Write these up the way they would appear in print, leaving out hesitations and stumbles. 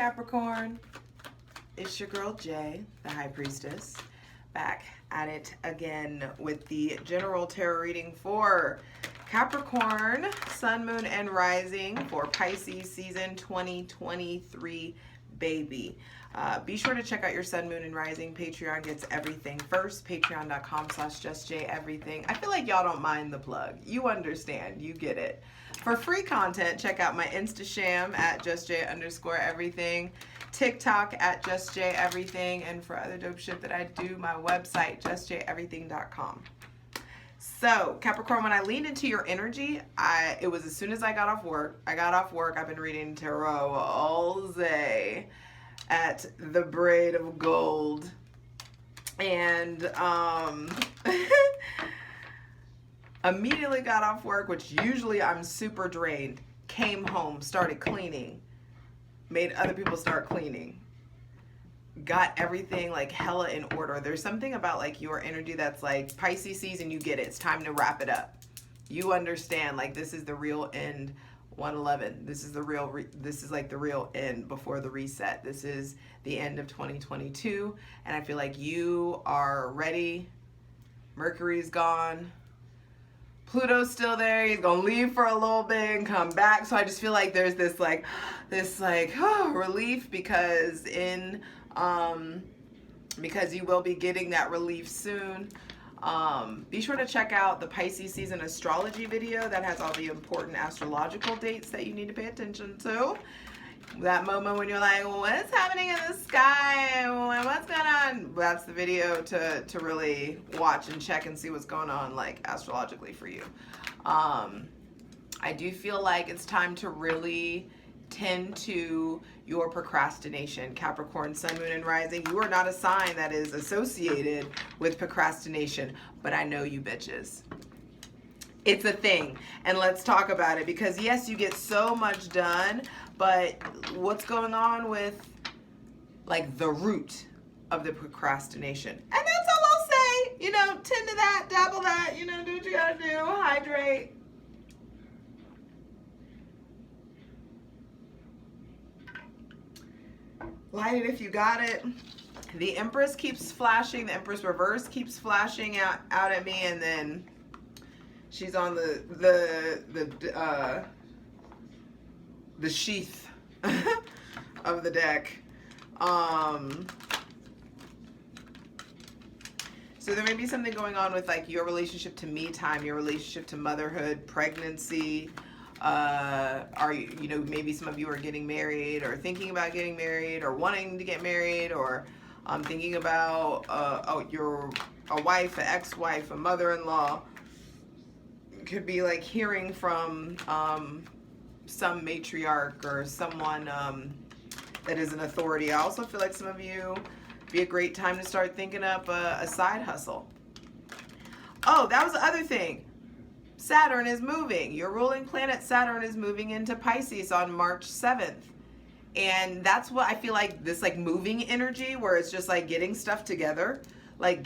Capricorn? It's your girl Jay, the High Priestess, back at it again with the general tarot reading for Capricorn, Sun, Moon, and Rising for Pisces season 2023, baby. Be sure to check out your Sun, Moon, and Rising. Patreon gets everything first. Patreon.com/justjeverything. I feel like y'all don't mind the plug. You understand. You get it. For free content, check out my Instasham at justj_everything. TikTok at justjeverything. And for other dope shit that I do, my website, justjeverything.com. So, Capricorn, when I leaned into your energy, it was as soon as I got off work. I've been reading tarot all day at the Braid of Gold. And immediately got off work, which usually I'm super drained. Came home, started cleaning, made other people start cleaning. Got everything like hella in order. There's something about like your energy that's like Pisces season, you get it. It's time to wrap it up. You understand like this is the real end. 111. This is the real this is like the real end before the reset. This is the end of 2022 and I feel like you are ready. Mercury's gone. Pluto's still there. He's gonna leave for a little bit and come back. So I just feel like there's this relief because because you will be getting that relief soon. Be sure to check out the Pisces season astrology video that has all the important astrological dates that you need to pay attention to. That moment when you're like, what's happening in the sky? What's going on? That's the video to really watch and check and see what's going on like astrologically for you. I do feel like it's time to really tend to your procrastination. Capricorn, Sun, Moon, and Rising. You are not a sign that is associated with procrastination, but I know you bitches. It's a thing, and let's talk about it because yes, you get so much done, but what's going on with like the root of the procrastination? And that's all I'll say. You know, tend to that, dabble that, you know, do what you gotta do, hydrate. Light it if you got it. The Empress keeps flashing. The Empress reverse keeps flashing out at me, and then she's on the sheath of the deck. So there may be something going on with like your relationship to me time, your relationship to motherhood, pregnancy. Are you know, maybe some of you are getting married or thinking about getting married or wanting to get married or thinking about you're a wife, an ex-wife, a mother-in-law. Could be like hearing from some matriarch or someone that is an authority. I also feel like some of you be a great time to start thinking up a side hustle. Oh, that was the other thing. Saturn is moving. Your ruling planet Saturn is moving into Pisces on March 7th. And that's what I feel like, this like moving energy where it's just like getting stuff together, like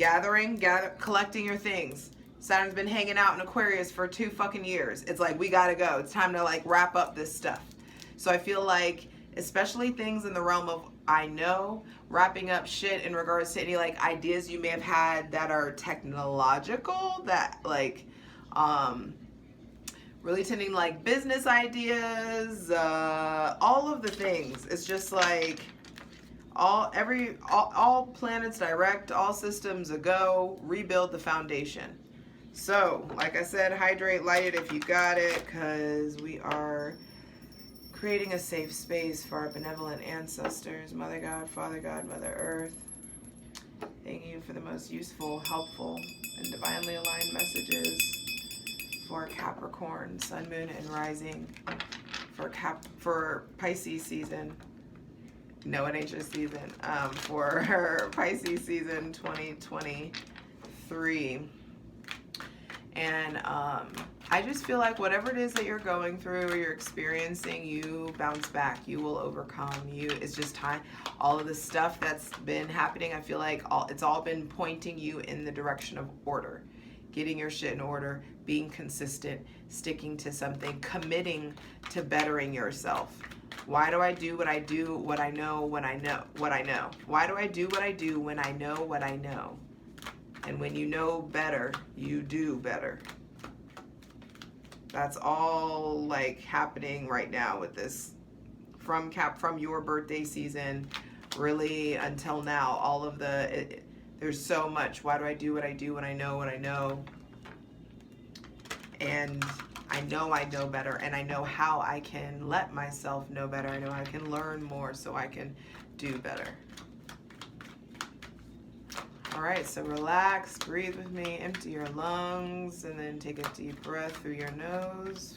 collecting your things. Saturn's been hanging out in Aquarius for 2 fucking years. It's like, we gotta go. It's time to like wrap up this stuff. So I feel like, especially things in the realm of, I know, wrapping up shit in regards to any like ideas you may have had that are technological, that like, really tending like business ideas, all of the things. It's just like all planets direct, all systems a go, rebuild the foundation. So like I said, hydrate, light it if you got it, because we are creating a safe space for our benevolent ancestors, Mother God, Father God, Mother Earth. Thank you for the most useful, helpful, and divinely aligned messages for Capricorn, Sun, Moon, and Rising for Pisces season. No, it ain't just season. For Pisces season 2023. And I just feel like whatever it is that you're going through or you're experiencing, you bounce back. You will overcome. It's just time. All of the stuff that's been happening, I feel like it's all been pointing you in the direction of order. getting your shit in order, being consistent, sticking to something, committing to bettering yourself. Why do I do what I do, what I know, when I know, what I know? Why do I do what I do when I know what I know? And when you know better, you do better. That's all like happening right now with this from your birthday season really until now. All of there's so much. Why do I do what I do when I know what I know? And I know better, and I know how I can let myself know better. I know I can learn more so I can do better. All right, so relax, breathe with me, empty your lungs, and then take a deep breath through your nose.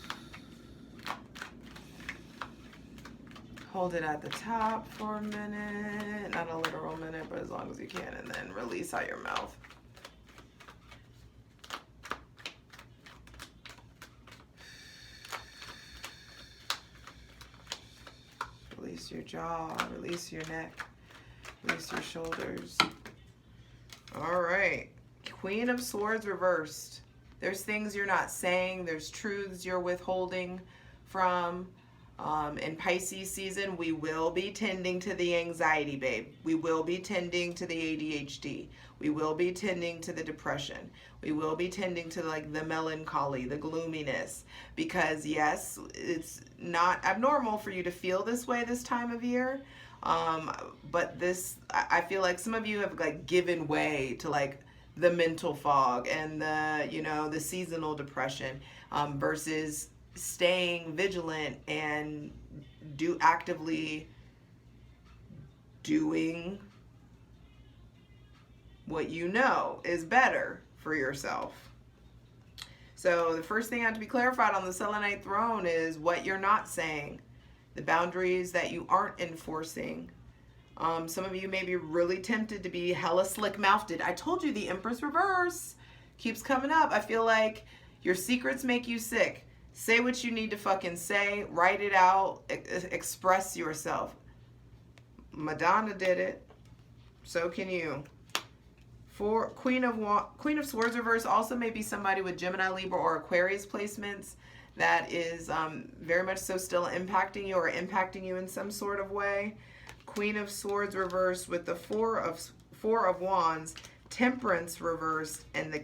Hold it at the top for a minute, not a literal minute, but as long as you can, and then release out your mouth. Release your jaw, release your neck, release your shoulders. All right, Queen of Swords reversed. There's things you're not saying, there's truths you're withholding from. In Pisces season, we will be tending to the anxiety, babe. We will be tending to the ADHD. We will be tending to the depression. We will be tending to like the melancholy, the gloominess. Because yes, it's not abnormal for you to feel this way this time of year. But I feel like some of you have like given way to like the mental fog and the seasonal depression, versus staying vigilant and actively doing what you know is better for yourself. So the first thing I have to be clarified on the selenite throne is what you're not saying, the boundaries that you aren't enforcing. Some of you may be really tempted to be hella slick-mouthed. I told you the Empress reverse keeps coming up. I feel like your secrets make you sick. Say what you need to fucking say. Write it out. Express yourself. Madonna did it. So can you. For Queen of Swords reverse also may be somebody with Gemini, Libra, or Aquarius placements that is very much so still impacting you or impacting you in some sort of way. Queen of Swords reversed with the Four of Wands, Temperance reversed, and the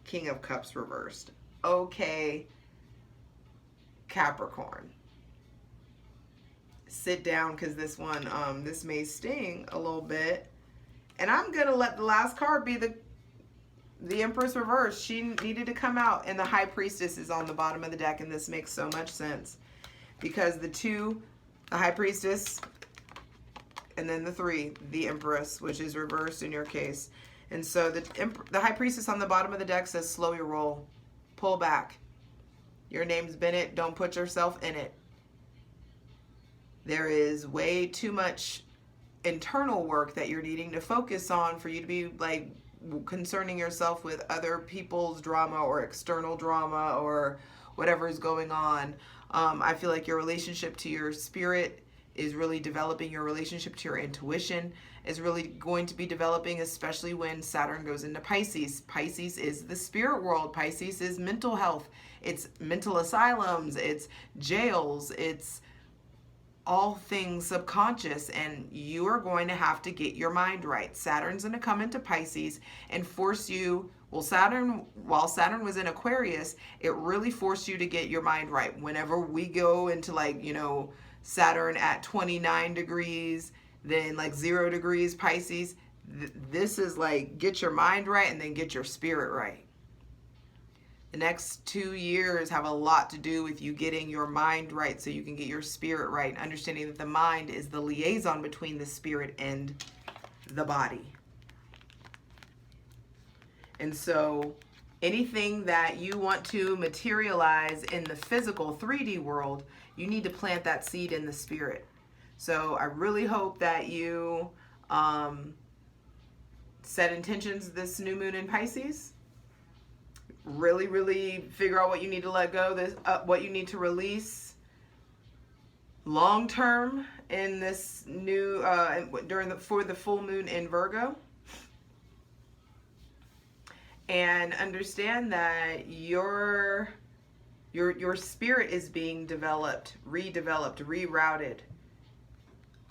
King of Cups reversed. Okay, Capricorn. Sit down, because this one, this may sting a little bit. And I'm going to let the last card be the Empress reverse. She needed to come out, and the High Priestess is on the bottom of the deck, and this makes so much sense. Because the High Priestess, and then the 3, the Empress, which is reversed in your case. And so the High Priestess on the bottom of the deck says, slow your roll. Pull back. Your name's Bennett. Don't put yourself in it. There is way too much internal work that you're needing to focus on for you to be like concerning yourself with other people's drama or external drama or whatever is going on. I feel like your relationship to your spirit is really developing. Your relationship to your intuition is really going to be developing, especially when Saturn goes into Pisces. Pisces is the spirit world. Pisces is mental health. It's mental asylums. It's jails. It's all things subconscious, and you are going to have to get your mind right. Saturn's going to come into Pisces and force you, while Saturn was in Aquarius, it really forced you to get your mind right. Whenever we go into like, Saturn at 29 degrees, then like 0 degrees Pisces, this is like get your mind right and then get your spirit right. The next 2 years have a lot to do with you getting your mind right so you can get your spirit right, and understanding that the mind is the liaison between the spirit and the body. And so anything that you want to materialize in the physical 3D world, you need to plant that seed in the spirit. So I really hope that you set intentions this new moon in Pisces. Really, really figure out what you need to let go, what you need to release long term in this new for the full moon in Virgo. and understand that your spirit is being developed, redeveloped, rerouted.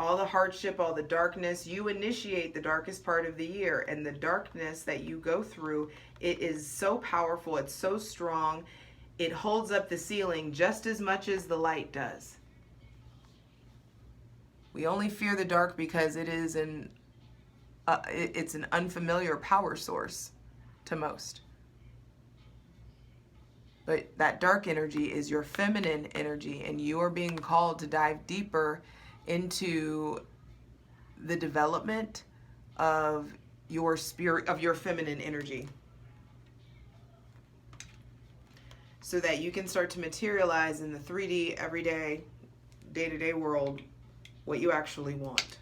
All the hardship, all the darkness, you initiate the darkest part of the year, and the darkness that you go through, it is so powerful, it's so strong, it holds up the ceiling just as much as the light does. We only fear the dark because it is it's an unfamiliar power source to most. But that dark energy is your feminine energy, and you are being called to dive deeper into the development of your spirit, of your feminine energy, so that you can start to materialize in the 3D, everyday, day-to-day world what you actually want.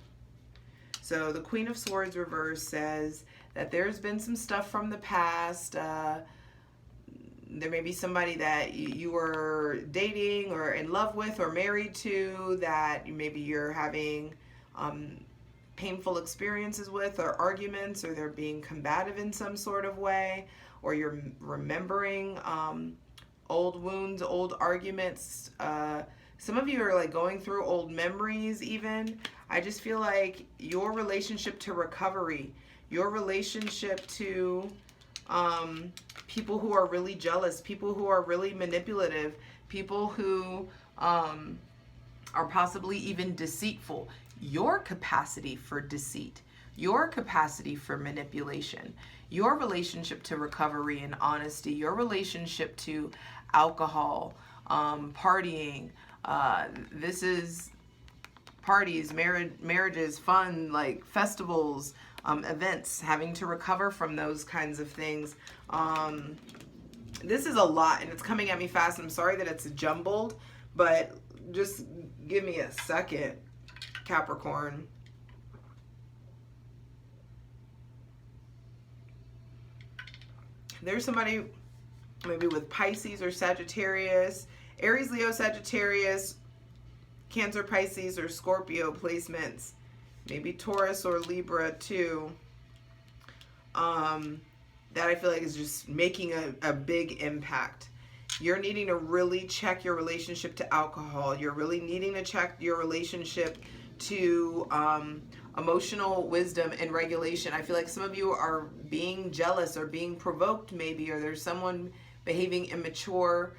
So the Queen of Swords reverse says that there's been some stuff from the past. There may be somebody that you were dating or in love with or married to that maybe you're having painful experiences with, or arguments, or they're being combative in some sort of way, or you're remembering old wounds, old arguments. Some of you are like going through old memories even. I just feel like your relationship to recovery, your relationship to people who are really jealous, people who are really manipulative, people who are possibly even deceitful. Your capacity for deceit, your capacity for manipulation, your relationship to recovery and honesty, your relationship to alcohol, partying. This is parties, marriages, fun, like festivals, events, having to recover from those kinds of things. This is a lot, and it's coming at me fast. I'm sorry that it's jumbled, but just give me a second, Capricorn. There's somebody maybe with Pisces or Sagittarius, Aries, Leo, Sagittarius, Cancer, Pisces, or Scorpio placements. Maybe Taurus or Libra too. That I feel like is just making a big impact. You're needing to really check your relationship to alcohol. You're really needing to check your relationship to emotional wisdom and regulation. I feel like some of you are being jealous or being provoked maybe, or there's someone behaving immaturely.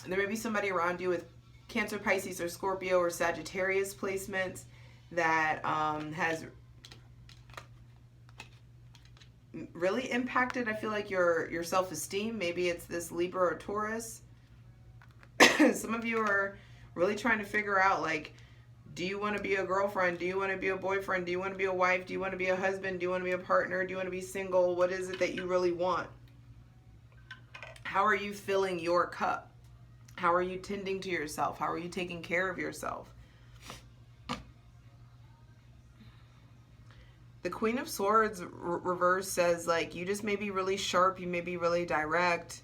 There may be somebody around you with Cancer, Pisces, or Scorpio, or Sagittarius placements that has really impacted, I feel like, your self-esteem. Maybe it's this Libra or Taurus. Some of you are really trying to figure out, like, do you want to be a girlfriend? Do you want to be a boyfriend? Do you want to be a wife? Do you want to be a husband? Do you want to be a partner? Do you want to be single? What is it that you really want? How are you filling your cup? How are you tending to yourself? How are you taking care of yourself? The Queen of Swords reverse says, like, you just may be really sharp. You may be really direct.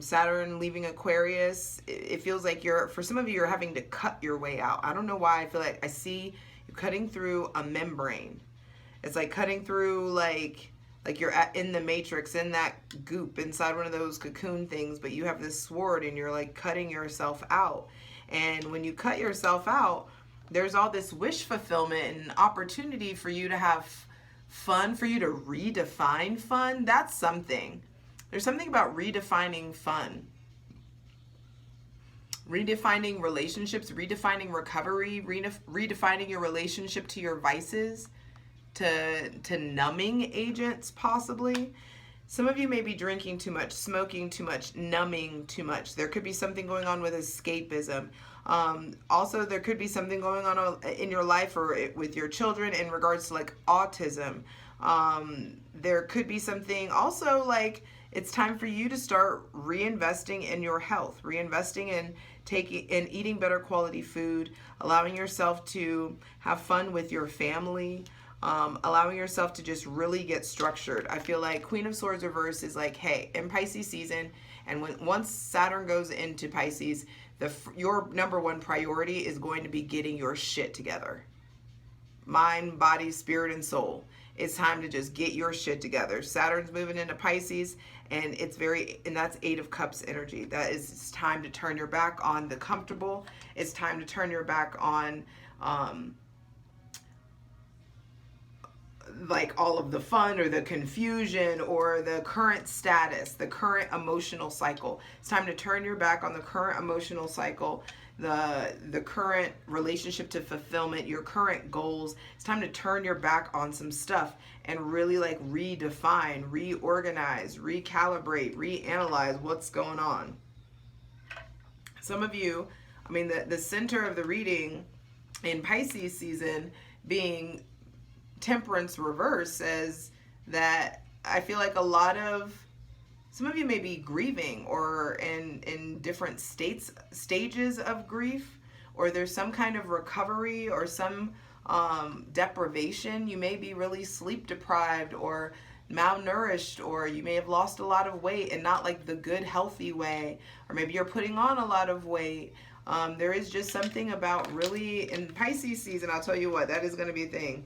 Saturn leaving Aquarius. It feels like for some of you, you're having to cut your way out. I don't know why. I feel like I see you cutting through a membrane. It's like cutting through like you're in the Matrix, in that goop, inside one of those cocoon things, but you have this sword and you're like cutting yourself out. And when you cut yourself out, there's all this wish fulfillment and opportunity for you to have fun, for you to redefine fun. That's something. There's something about redefining fun. Redefining relationships, redefining recovery, redefining your relationship to your vices, to numbing agents possibly. Some of you may be drinking too much, smoking too much, numbing too much. There could be something going on with escapism. Also, there could be something going on in your life or with your children in regards to like autism. There could be something also like it's time for you to start reinvesting in your health, reinvesting in eating better quality food, allowing yourself to have fun with your family, allowing yourself to just really get structured. I feel like Queen of Swords reverse is like, hey, in Pisces season, and once Saturn goes into Pisces, your number one priority is going to be getting your shit together. mind, body, spirit, and soul. It's time to just get your shit together. Saturn's moving into Pisces, and that's 8 of Cups energy. That is, it's time to turn your back on the comfortable. It's time to turn your back on like all of the fun or the confusion or the current status, the current emotional cycle. It's time to turn your back on the current emotional cycle, the current relationship to fulfillment, your current goals. It's time to turn your back on some stuff and really like redefine, reorganize, recalibrate, reanalyze what's going on. Some of you, I mean, the center of the reading in Pisces season being Temperance reverse says that I feel like some of you may be grieving or in different stages of grief, or there's some kind of recovery or some deprivation. You may be really sleep deprived or malnourished, or you may have lost a lot of weight and not like the good healthy way, or maybe you're putting on a lot of weight. There is just something about really in Pisces season, I'll tell you what, that is going to be a thing.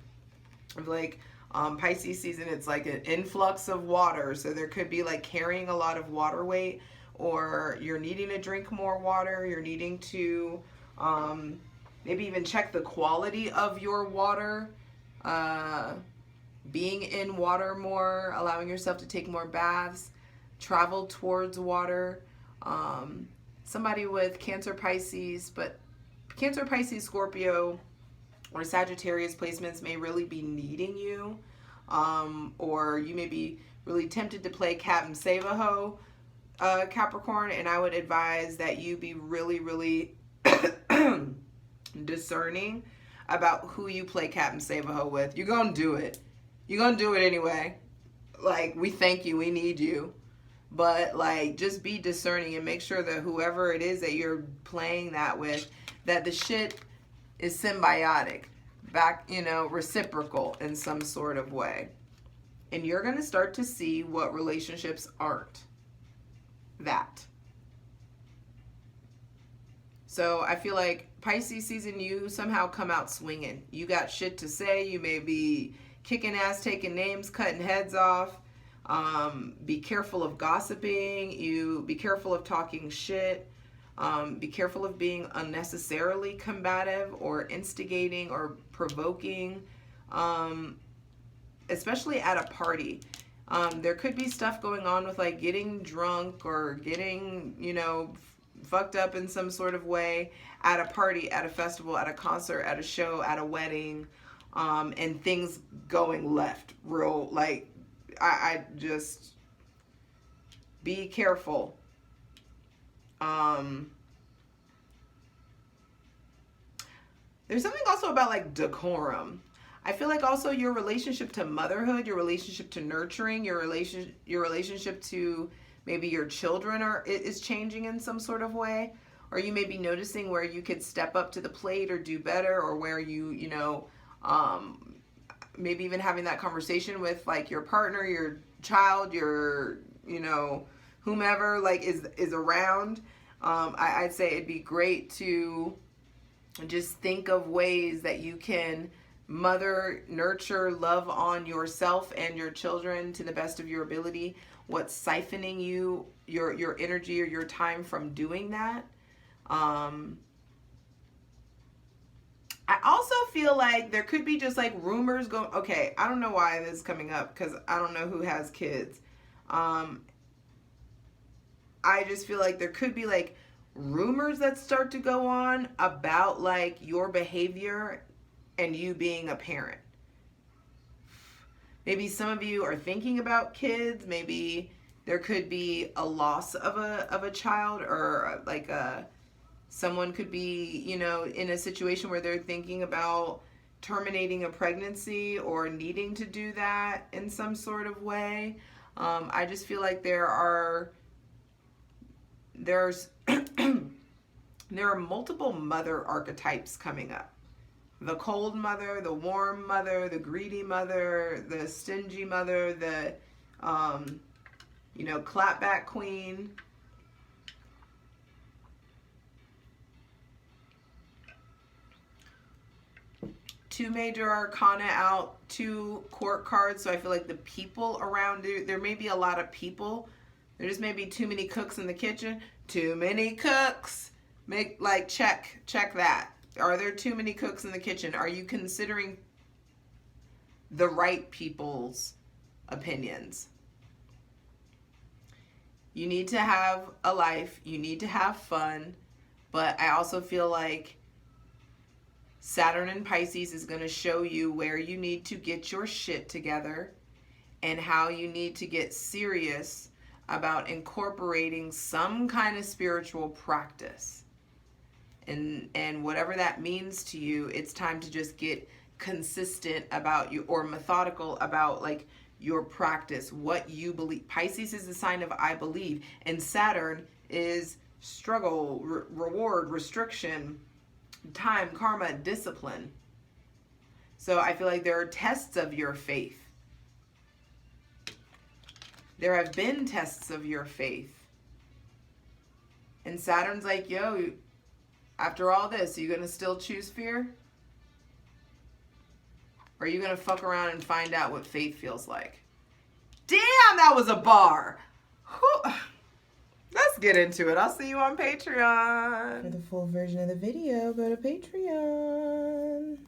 Like Pisces season, it's like an influx of water, so there could be like carrying a lot of water weight, or you're needing to drink more water, you're needing to maybe even check the quality of your water, being in water more, allowing yourself to take more baths, travel towards water. Somebody with Cancer, Pisces, but Cancer, Pisces, Scorpio, or Sagittarius placements may really be needing you, or you may be really tempted to play cat and save a hoe, Capricorn, and I would advise that you be really, really discerning about who you play cat and save a hoe with. You're gonna do it. You're gonna do it anyway. Like, we thank you, we need you. But like, just be discerning and make sure that whoever it is that you're playing that with, that the shit is symbiotic, reciprocal in some sort of way. And you're going to start to see what relationships aren't that. So I feel like Pisces season, you somehow come out swinging. You got shit to say. You may be kicking ass, taking names, cutting heads off. Be careful of gossiping. You be careful of talking shit. Be careful of being unnecessarily combative or instigating or provoking, especially at a party. There could be stuff going on with like getting drunk or getting, fucked up in some sort of way at a party, at a festival, at a concert, at a show, at a wedding, and things going left real. Like, I just be careful. There's something also about like decorum. I feel like also your relationship to motherhood, your relationship to nurturing, your relationship to maybe your children is changing in some sort of way, or you may be noticing where you could step up to the plate or do better, or where maybe even having that conversation with like your partner, your child, your whomever like is around. I'd say it'd be great to just think of ways that you can mother, nurture, love on yourself and your children to the best of your ability. What's siphoning your energy or your time from doing that? I also feel like there could be just like rumors going. Okay, I don't know why this is coming up because I don't know who has kids. I just feel like there could be like rumors that start to go on about like your behavior and you being a parent. Maybe some of you are thinking about kids. Maybe there could be a loss of a child, or like someone could be, in a situation where they're thinking about terminating a pregnancy or needing to do that in some sort of way. I just feel like there are multiple mother archetypes coming up. The cold mother, the warm mother, the greedy mother, the stingy mother, the clapback queen. 2 major arcana out, 2 court cards. So I feel like the people around you, there may be a lot of people. There just may be too many cooks in the kitchen. Too many cooks. Check that. Are there too many cooks in the kitchen? Are you considering the right people's opinions? You need to have a life. You need to have fun. But I also feel like Saturn in Pisces is going to show you where you need to get your shit together and how you need to get serious about incorporating some kind of spiritual practice. And whatever that means to you, it's time to just get consistent about you, or methodical about like your practice, what you believe. Pisces is the sign of I believe, and Saturn is struggle, reward, restriction, time, karma, discipline. So I feel like there are tests of your faith. There have been tests of your faith. And Saturn's like, yo, after all this, are you going to still choose fear? Or are you going to fuck around and find out what faith feels like? Damn, that was a bar. Whew. Let's get into it. I'll see you on Patreon. For the full version of the video, go to Patreon.